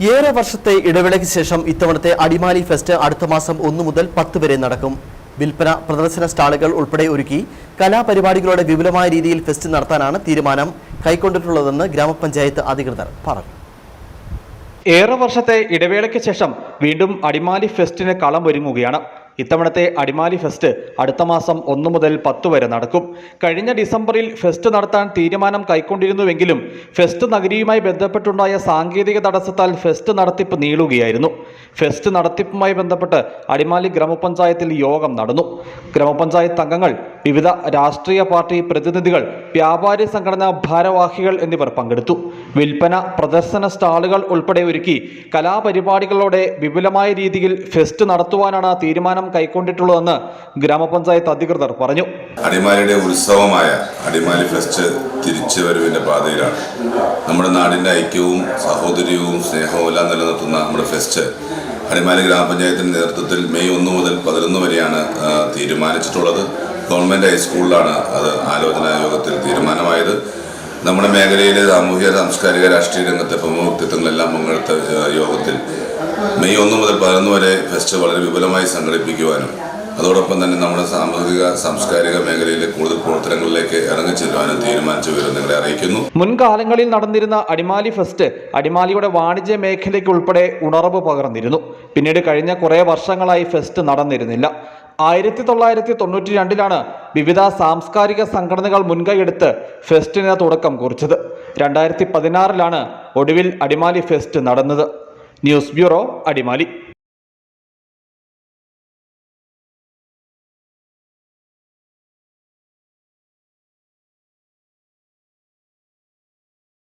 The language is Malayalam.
ഏറെ വർഷത്തെ ഇടവേളയ്ക്ക് ശേഷം ഇത്തവണത്തെ അടിമാലി ഫെസ്റ്റ് അടുത്ത മാസം 1 മുതൽ 10 വരെ നടക്കും. വിൽപ്പന, പ്രദർശന സ്റ്റാളുകൾ ഉൾപ്പെടെ ഒരുക്കി കലാപരിപാടികളോടെ വിപുലമായ രീതിയിൽ ഫെസ്റ്റ് നടത്താനാണ് തീരുമാനം കൈക്കൊണ്ടിട്ടുള്ളതെന്ന് ഗ്രാമപഞ്ചായത്ത് അധികൃതർ പറഞ്ഞു. ഏറെ വർഷത്തെ ഇടവേളയ്ക്ക് ശേഷം വീണ്ടും അടിമാലി ഫെസ്റ്റിന് കളമൊരുങ്ങുകയാണ്. ഇത്തവണത്തെ അടിമാലി ഫെസ്റ്റ് അടുത്ത മാസം 1 മുതൽ 10 വരെ നടക്കും. കഴിഞ്ഞ ഡിസംബറിൽ ഫെസ്റ്റ് നടത്താൻ തീരുമാനം കൈക്കൊണ്ടിരുന്നുവെങ്കിലും ഫെസ്റ്റ് നഗരിയുമായി ബന്ധപ്പെട്ടുണ്ടായ സാങ്കേതിക തടസ്സത്താൽ ഫെസ്റ്റ് നടത്തിപ്പ് നീളുകയായിരുന്നു. ഫെസ്റ്റ് നടത്തിപ്പുമായി ബന്ധപ്പെട്ട് അടിമാലി ഗ്രാമപഞ്ചായത്തിൽ യോഗം നടന്നു. ഗ്രാമപഞ്ചായത്ത് അംഗങ്ങൾ, വിവിധ രാഷ്ട്രീയ പാർട്ടി പ്രതിനിധികൾ, വ്യാപാരി സംഘടനാ ഭാരവാഹികൾ എന്നിവർ പങ്കെടുത്തു. വിൽപ്പന, പ്രദർശന സ്റ്റാളുകൾ ഉൾപ്പെടെ ഒരുക്കി കലാപരിപാടികളോടെ വിപുലമായ രീതിയിൽ ഫെസ്റ്റ് നടത്തുവാനാണ് തീരുമാനം കൈക്കൊണ്ടിട്ടുള്ളതെന്ന് ഗ്രാമപഞ്ചായത്ത് അധികൃതർ പറഞ്ഞു. അടിമാലിയുടെ ഉത്സവമായ അടിമാലി ഫെസ്റ്റ് തിരിച്ചുവരവിന്റെ പാതയിലാണ്. നമ്മുടെ നാടിന്റെ ഐക്യവും സഹോദര്യവും സ്നേഹവും എല്ലാം നിലനിർത്തുന്ന നമ്മുടെ ഫെസ്റ്റ് അടിമാലി ഗ്രാമപഞ്ചായത്തിന്റെ നേതൃത്വത്തിൽ മെയ് 1 മുതൽ 11 വരെയാണ് തീരുമാനിച്ചിട്ടുള്ളത്. ഗവൺമെന്റ് ഹൈസ്കൂളിലാണ് അത് ആലോചനാ യോഗത്തിൽ തീരുമാനമായത്. നമ്മുടെ മേഖലയിലെ സാമൂഹിക, സാംസ്കാരിക, രാഷ്ട്രീയ രംഗത്തെ പ്രമുഖ വ്യക്തിത്വങ്ങളെല്ലാം പങ്കെടുത്ത യോഗത്തിൽ മെയ് 1 മുതൽ 11 വരെ ഫെസ്റ്റ് വളരെ വിപുലമായി സംഘടിപ്പിക്കുവാനും അതോടൊപ്പം തന്നെ നമ്മുടെ സാമൂഹിക, സാംസ്കാരിക മേഖലയിലെ കൂടുതൽ പ്രവർത്തനങ്ങളിലേക്ക് ഇറങ്ങിച്ചെല്ലുവാനും തീരുമാനിച്ച വിവരം നിങ്ങളെ അറിയിക്കുന്നു. മുൻകാലങ്ങളിൽ നടന്നിരുന്ന അടിമാലി ഫെസ്റ്റ് അടിമാലിയുടെ വാണിജ്യ മേഖലയ്ക്ക് ഉൾപ്പെടെ ഉണർവ് പകർന്നിരുന്നു. പിന്നീട് കഴിഞ്ഞ കുറേ വർഷങ്ങളായി ഫെസ്റ്റ് നടന്നിരുന്നില്ല. 1992 വിവിധ സാംസ്കാരിക സംഘടനകൾ മുൻകൈയെടുത്ത് ഫെസ്റ്റിന് തുടക്കം കുറിച്ചത്. 2016 ഒടുവിൽ അടിമാലി ഫെസ്റ്റ് നടന്നത്. News bureau, Adimali.